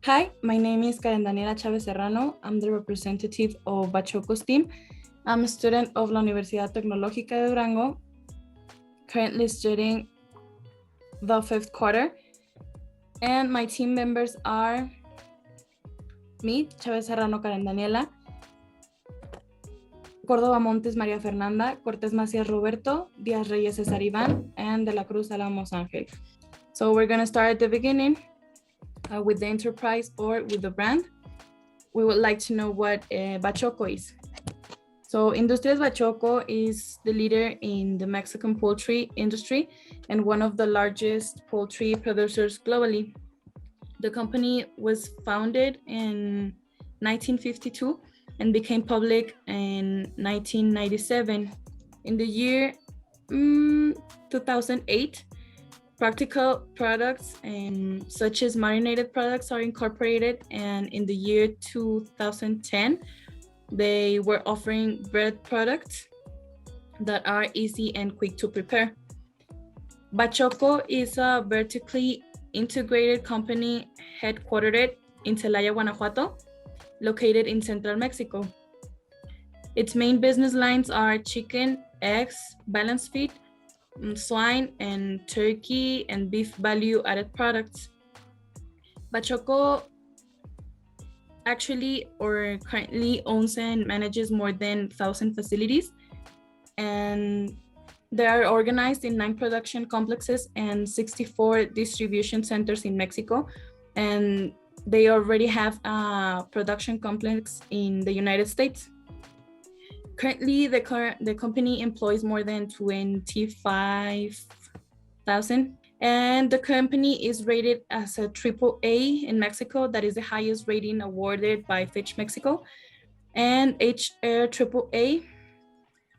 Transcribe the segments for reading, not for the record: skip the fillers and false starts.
Hi, my name is Daniela Chavez Serrano. I'm the representative of Bachoco's team. I'm a student of la Universidad Tecnológica de Durango, currently studying the fifth quarter. And my team members are me, Chavez Serrano, Daniela, Cordova, Montes, María, Fernanda, Cortez, Macías, Roberto, Díaz, Reyes, César, Iván, and de la Cruz, Alamos, Ángel. So we're going to start at the beginning with the enterprise or with the brand. We would like to know what Bachoco is. So Industrias Bachoco is the leader in the Mexican poultry industry and one of the largest poultry producers globally. The company was founded in 1952 and became public in 1997. In the year 2008, practical products such as marinated products are incorporated, and in the year 2010, they were offering bread products that are easy and quick to prepare. Bachoco is a vertically integrated company headquartered in Celaya, Guanajuato, located in central Mexico. Its main business lines are chicken, eggs, balanced feed, swine, and turkey and beef value-added products. Bachoco actually or currently owns and manages more than 1,000 facilities, and they are organized in 9 production complexes and 64 distribution centers in Mexico, and they already have a production complex in the United States. Currently, the company employs more than 25,000, and the company is rated as a triple A in Mexico. That is the highest rating awarded by Fitch Mexico, and HR triple A,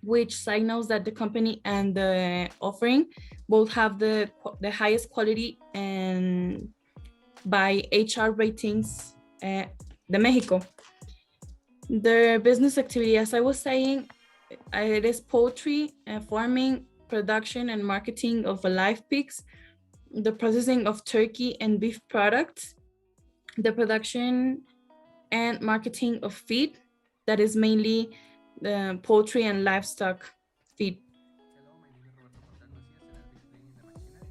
which signals that the company and the offering both have the highest quality and by HR ratings de Mexico. Their business activity, as I was saying, it is poultry, farming, production and marketing of live pigs, the processing of turkey and beef products, the production and marketing of feed, that is mainly the poultry and livestock feed. Hello, my name is Roberto Cortez Macías, and I'll be explaining the machinery and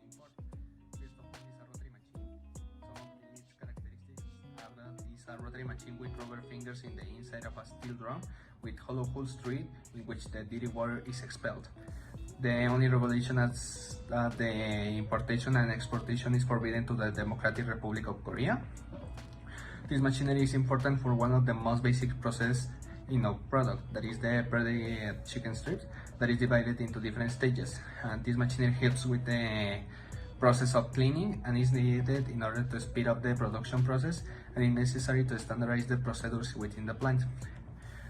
import to import. First of all is a rotary machine. Some of its characteristics are that it's a rotary machine with rubber fingers in the inside of a steel drum with hollow holes through it in which the dirty water is expelled. The only regulation is that the importation and exportation is forbidden to the Democratic Republic of Korea. This machinery is important for one of the most basic process in our product, that is the breaded chicken strips, that is divided into different stages. And this machinery helps with the process of cleaning and is needed in order to speed up the production process, and is necessary to standardize the procedures within the plant.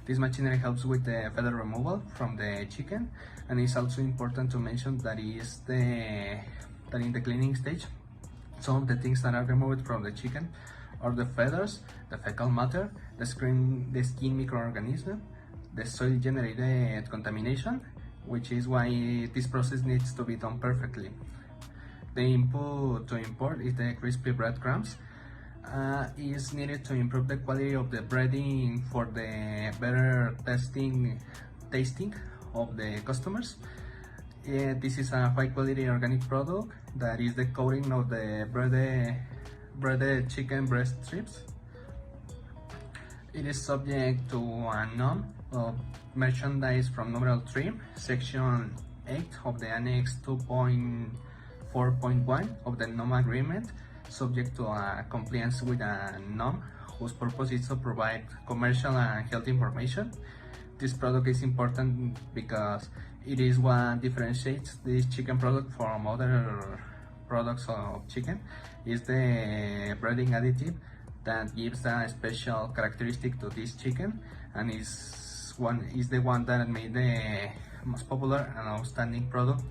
This machinery helps with the feather removal from the chicken, and it's also important to mention that in the cleaning stage, some of the things that are removed from the chicken are the feathers, the fecal matter, the skin microorganism, the soil generated contamination, which is why this process needs to be done perfectly. The input to import is the crispy breadcrumbs. Is needed to improve the quality of the breading for the better tasting of the customers. This is a high quality organic product that is the coating of the breaded chicken breast strips. It is subject to a NOM of merchandise from numeral 3, section 8 of the Annex 2.4.1 of the NOM agreement, subject to a compliance with a NOM whose purpose is to provide commercial and health information. This product is important because it is what differentiates this chicken product from other products of chicken. Is the breading additive that gives a special characteristic to this chicken, and is the one that made the most popular and outstanding product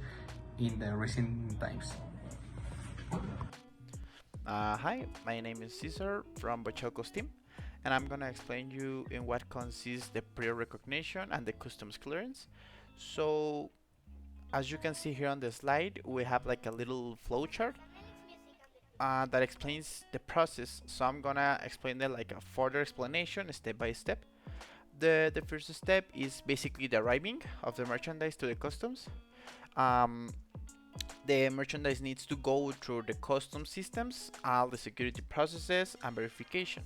in the recent times. Hi, my name is César from Bachoco's team, and I'm gonna explain you in what consists the pre-recognition and the customs clearance. So, as you can see here on the slide, we have like a little flowchart. that explains the process. So I'm gonna explain it like a further explanation, step by step. The first step is basically the arriving of the merchandise to the customs. Um, the merchandise needs to go through the customs systems, all the security processes and verification.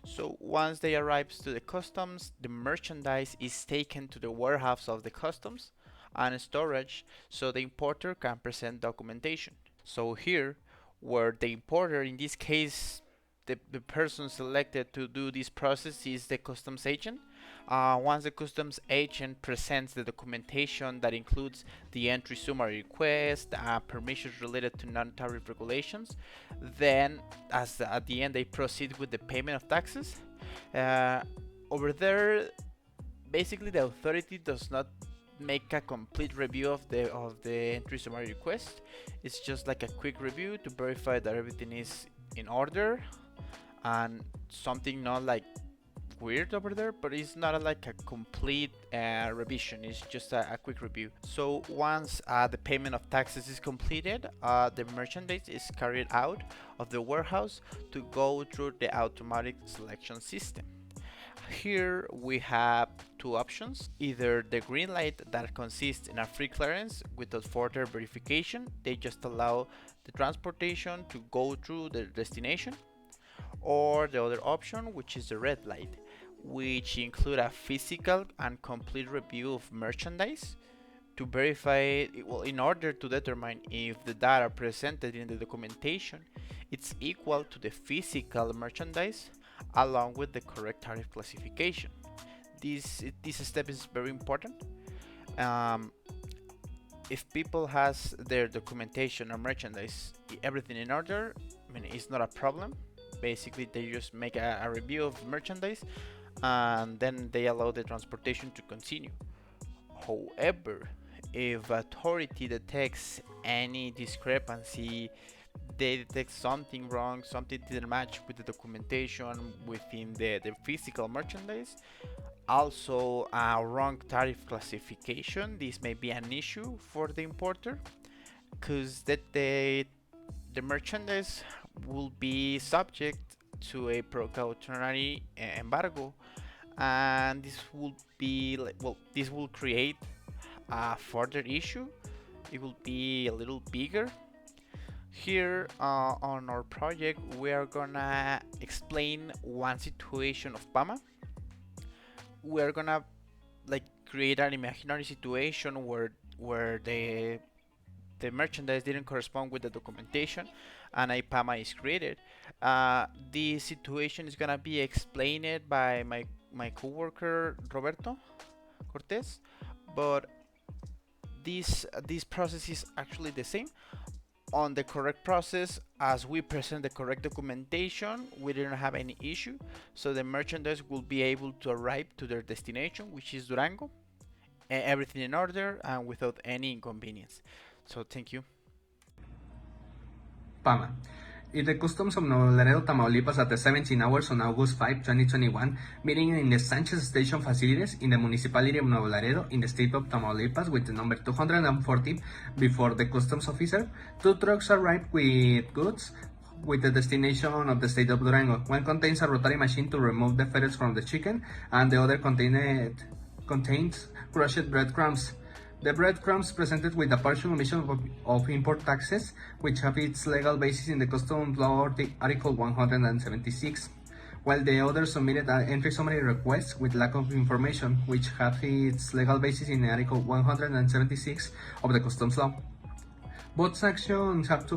So once they arrives to the customs, the merchandise is taken to the warehouse of the customs and storage so the importer can present documentation. So here, where the importer, in this case, the person selected to do this process is the customs agent. Once the customs agent presents the documentation that includes the entry summary request, permissions related to non-tariff regulations, then at the end they proceed with the payment of taxes. Over there, basically the authority does not make a complete review of the entry summary request. It's just like a quick review to verify that everything is in order and something not like weird over there, but it's not like a complete revision. It's just a quick review. So once the payment of taxes is completed, the merchandise is carried out of the warehouse to go through the automatic selection system. Here we have two options: either the green light that consists in a free clearance without further verification, they just allow the transportation to go through the destination, or the other option, which is the red light, which include a physical and complete review of merchandise to verify, well, in order to determine if the data presented in the documentation it's equal to the physical merchandise along with the correct tariff classification. This step is very important. If people has their documentation or merchandise everything in order, I mean, it's not a problem. Basically they just make a review of merchandise and then they allow the transportation to continue. However, if authority detects any discrepancy, they detect something wrong, something didn't match with the documentation within the physical merchandise, also a wrong tariff classification, this may be an issue for the importer, because the merchandise will be subject to a precautionary embargo, and this will be this will create a further issue. It will be a little bigger. Here on our project we are gonna explain one situation of PAMA. We are gonna create an imaginary situation where the merchandise didn't correspond with the documentation and a PAMA is created. This situation is gonna be explained by my coworker Roberto Cortez, but this process is actually the same. On the correct process, as we present the correct documentation, we didn't have any issue, so the merchandise will be able to arrive to their destination, which is Durango, everything in order and without any inconvenience. So thank you. PAMA. In the customs of Nuevo Laredo, Tamaulipas at the 17 hours on August 5, 2021, meeting in the Sanchez Station facilities in the municipality of Nuevo Laredo in the state of Tamaulipas with the number 240 before the customs officer, two trucks arrived with goods with the destination of the state of Durango. One contains a rotary machine to remove the feathers from the chicken, and the other contains crushed breadcrumbs. The breadcrumbs presented with a partial omission of import taxes, which have its legal basis in the Customs Law Article 176, while the other submitted an entry summary request with lack of information, which have its legal basis in Article 176 of the Customs Law. Both actions have the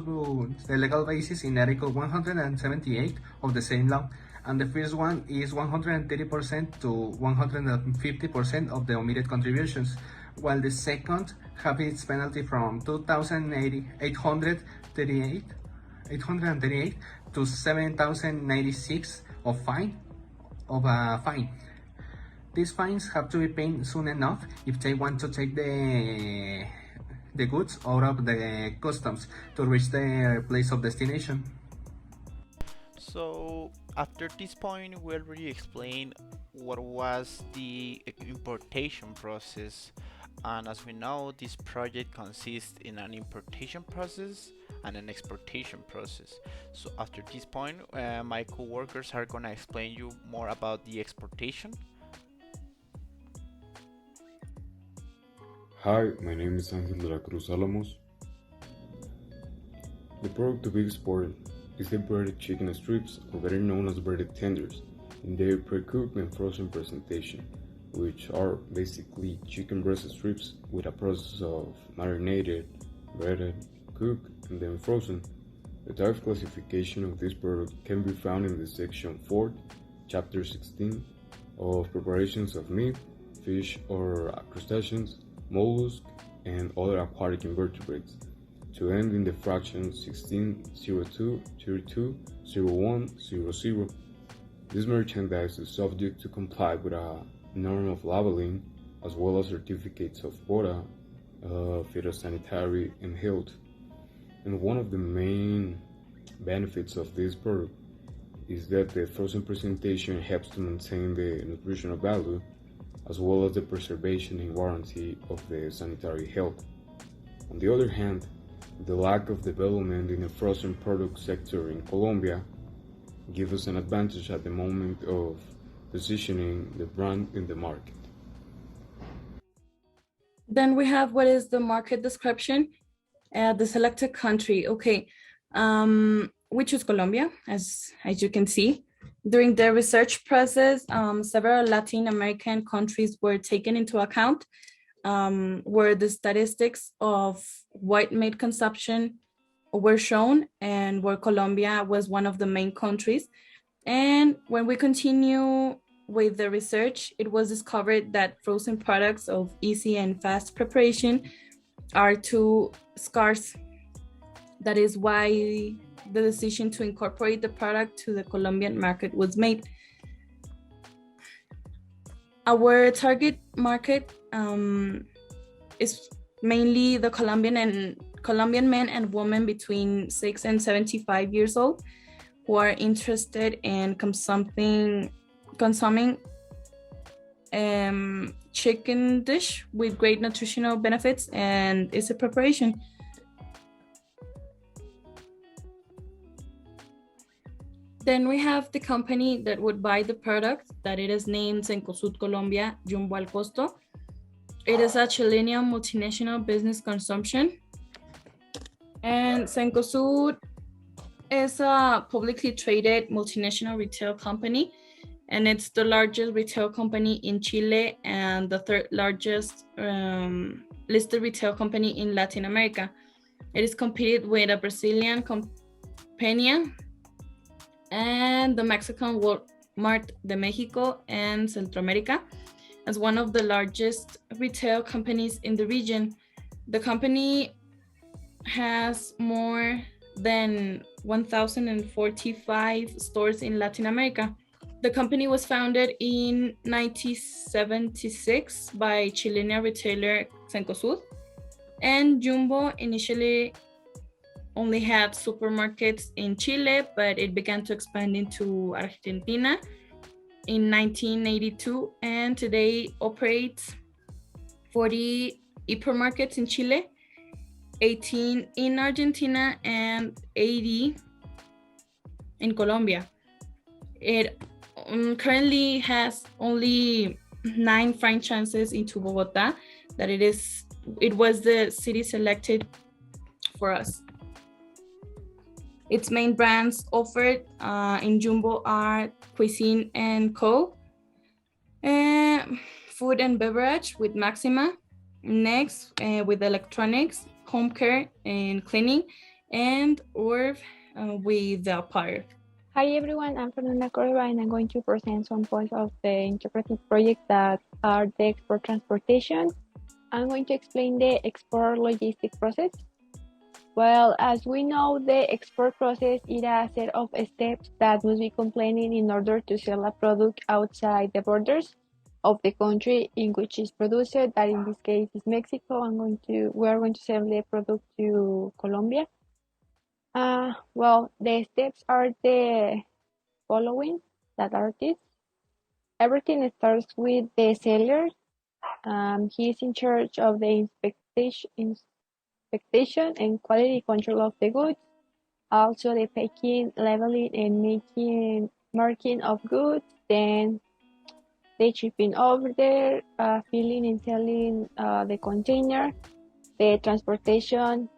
legal basis in Article 178 of the same law, and the first one is 130% to 150% of the omitted contributions, while the second have its penalty from 2,838 to 7,096 of fine. These fines have to be paid soon enough if they want to take the goods out of the customs to reach their place of destination. So after this point we already explained what was the importation process, and as we know, this project consists in an importation process and an exportation process. So after this point, my co-workers are gonna explain you more about the exportation. Hi, my name is Angel de la Cruz Alamos. The product to be exported is the breaded chicken strips, or better known as breaded tenders, in their pre-cooked and frozen presentation, which are basically chicken breast strips with a process of marinated, breaded, cooked, and then frozen. The type classification of this product can be found in the section 4, chapter 16, of preparations of meat, fish or crustaceans, mollusks, and other aquatic invertebrates, to end in the fraction 1602-32-0100. This merchandise is subject to comply with a norm of labeling, as well as certificates of BORA, phytosanitary, and health. And one of the main benefits of this product is that the frozen presentation helps to maintain the nutritional value, as well as the preservation and warranty of the sanitary health. On the other hand, the lack of development in the frozen product sector in Colombia gives us an advantage at the moment of positioning the brand in the market. Then we have what is the market description, the selected country. Okay, we choose Colombia, as you can see. During the research process, several Latin American countries were taken into account, where the statistics of white meat consumption were shown, and where Colombia was one of the main countries. And when we continue with the research, it was discovered that frozen products of easy and fast preparation are too scarce. That is why the decision to incorporate the product to the Colombian market was made. Our target market is mainly the Colombian men and women between 6 and 75 years old who are interested in consuming chicken dish with great nutritional benefits and easy preparation. Then we have the company that would buy the product, that it is named Cencosud Colombia Jumbo al Costo. It is a Chilean multinational business consumption. And Cencosud is a publicly traded multinational retail company, and it's the largest retail company in Chile and the third largest listed retail company in Latin America. It is competed with a Brazilian company and the Mexican Walmart de Mexico and Central America as one of the largest retail companies in the region. The company has more than 1,045 stores in Latin America. The company was founded in 1976 by Chilean retailer Cencosud, and Jumbo initially only had supermarkets in Chile, but it began to expand into Argentina in 1982, and today operates 40 hypermarkets in Chile, 18 in Argentina, and 80 in Colombia. It currently has only 9 franchises into Bogota, that it was the city selected for us. Its main brands offered in Jumbo are Cuisine and Co, Food and Beverage with Maxima, next with Electronics, Home Care and Cleaning, and Orb with the Apparel. Hi everyone, I'm Fernanda, Cordova, and I'm going to present some points of the integrated project that are the export transportation. I'm going to explain the export logistic process. Well, as we know, the export process is a set of steps that must be completed in order to sell a product outside the borders of the country in which it's produced, that in this case is Mexico. We are going to sell the product to Colombia. Well, the steps are the following, that are these. Everything starts with the seller. He is in charge of the expectation and quality control of the goods. Also the packing, labeling, and marking of goods. Then the shipping over there, filling and selling the container, the transportation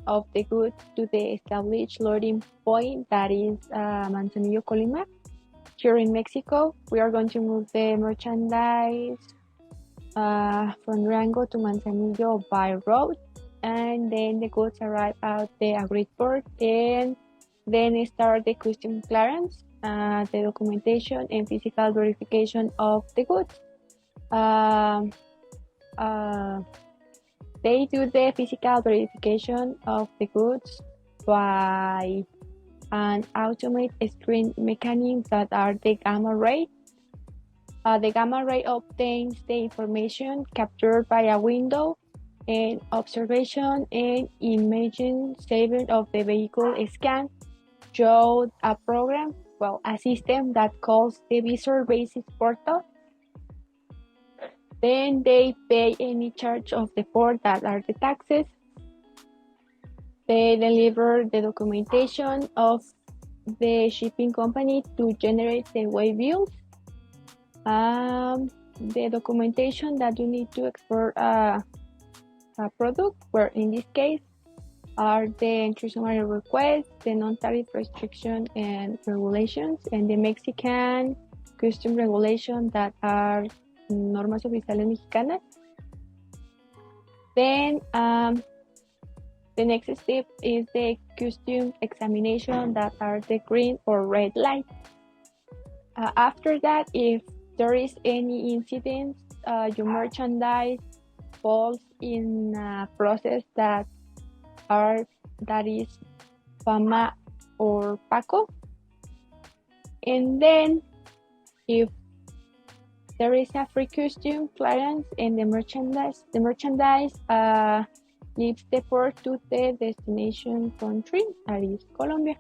of the goods to the established loading point, that is Manzanillo, Colima. Here in Mexico, we are going to move the merchandise from Durango to Manzanillo by road, and then the goods arrive at the agreed port, and then start the custom clearance, the documentation and physical verification of the goods. They do the physical verification of the goods by an automated screen mechanism that are the gamma ray. The gamma ray obtains the information captured by a window and observation and imaging saving of the vehicle scan through a program, a system that calls the Visual Basic Portal. Then they pay any charge of the port, that are the taxes. They deliver the documentation of the shipping company to generate the waybills. The documentation that you need to export a product, where in this case are the entry summary request, the non-tariff restriction and regulations, and the Mexican custom regulation, that are normas oficiales mexicanas. Then the next step is the custom examination, that are the green or red light. After that, if there is any incident, your merchandise falls in a process that is FAMA or PACO. And then if there is a free custom clearance and the merchandise leaves the port to the destination country, that is Colombia.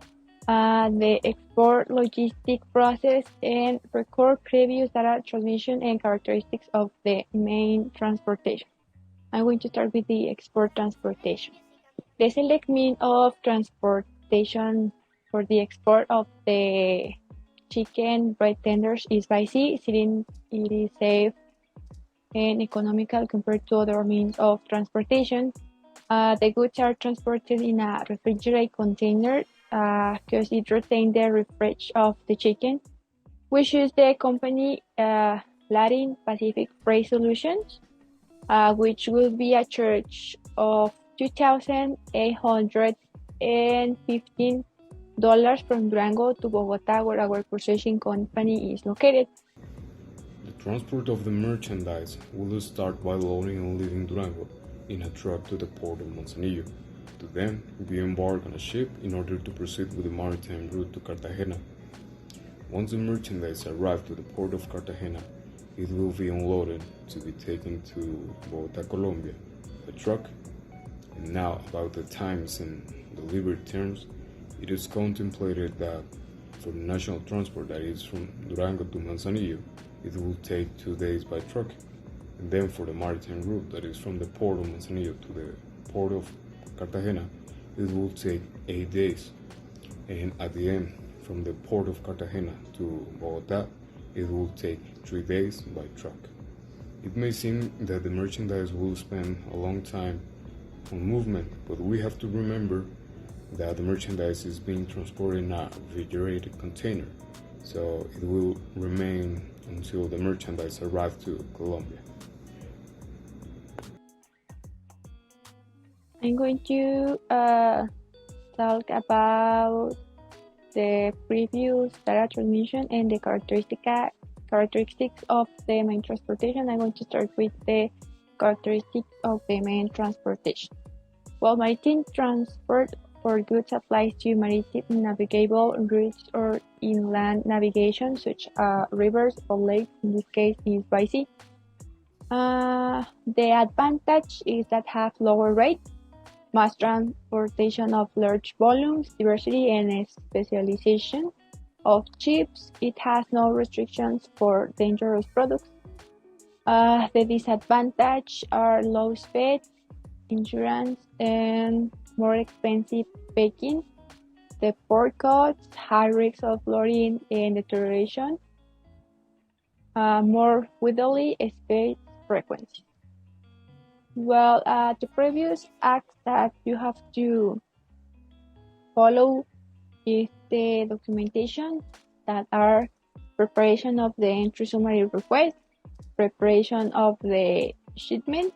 The export logistic process and record previous data transmission and characteristics of the main transportation. I'm going to start with the export transportation. The select mean of transportation for the export of the chicken bread tenders is by sea. It is safe and economical compared to other means of transportation. The goods are transported in a refrigerated container because it retains the refresh of the chicken. We choose the company Latin Pacific Freight Solutions, which will be a charge of $2,815 from Durango to Bogota, where our processing company is located. The transport of the merchandise will start by loading and leaving Durango in a truck to the port of Manzanillo, to then be embarked on a ship in order to proceed with the maritime route to Cartagena. Once the merchandise arrives to the port of Cartagena, it will be unloaded to be taken to Bogota, Colombia, by truck. And now about the times and delivery terms, it is contemplated that for the national transport, that is from Durango to Manzanillo, it will take 2 days by truck. And then for the maritime route, that is from the port of Manzanillo to the port of Cartagena, it will take 8 days. And at the end, from the port of Cartagena to Bogota, it will take 3 days by truck. It may seem that the merchandise will spend a long time on movement, but we have to remember that the merchandise is being transported in a refrigerated container, so it will remain until the merchandise arrives to Colombia. I'm going to talk about the previous data transmission and the characteristics of the main transportation. I'm going to start with the characteristics of the main transportation. Well, maritime transport for goods applies to maritime navigable routes or inland navigation, such as rivers or lakes. In this case, is by sea. The advantage is that have lower rates, mass transportation of large volumes, diversity and specialization of ships. It has no restrictions for dangerous products. The disadvantage are low speed, insurance, and more expensive packing, the port costs, high risks of flooding and deterioration, more widely spaced frequencies. Well, the previous acts that you have to follow is the documentation that are preparation of the entry summary request, preparation of the shipment,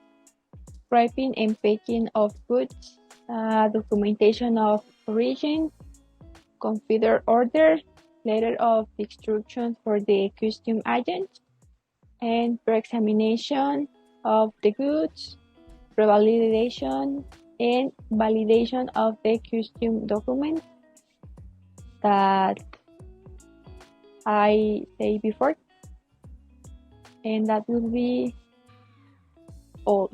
prepping and packing of goods, documentation of origin, configure order, letter of instructions for the custom agent, and pre-examination of the goods, revalidation and validation of the custom document that I say before, and that will be all.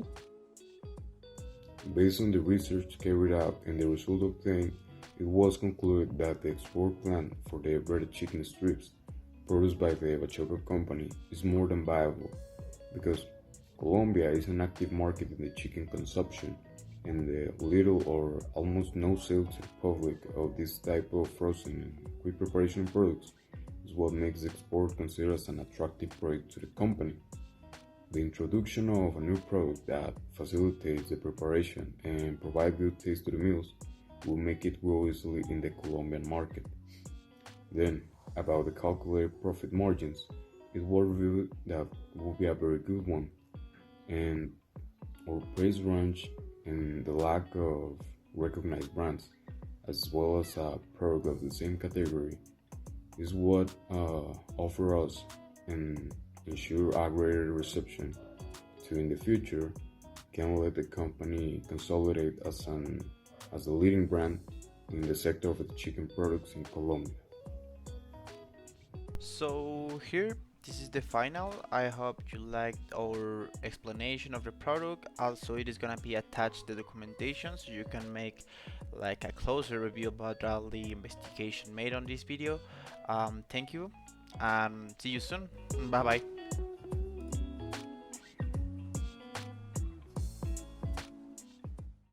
Based on the research carried out and the result obtained, it was concluded that the export plan for the breaded chicken strips produced by the Bachoco company is more than viable, because Colombia is an active market in the chicken consumption, and the little or almost no sale to the public of this type of frozen and quick preparation products is what makes the export considered as an attractive project to the company. The introduction of a new product that facilitates the preparation and provides good taste to the meals will make it grow easily in the Colombian market. Then, about the calculated profit margins, it was revealed that will be a very good one, and our price range and the lack of recognized brands, as well as a product of the same category, is what offer us and ensure a greater reception to in the future can let the company consolidate as a leading brand in the sector of the chicken products in Colombia. So here, this is the final. I hope you liked our explanation of the product. Also, it is gonna be attached the documentation so you can make like a closer review about all the investigation made on this video. Thank you and see you soon. Bye bye.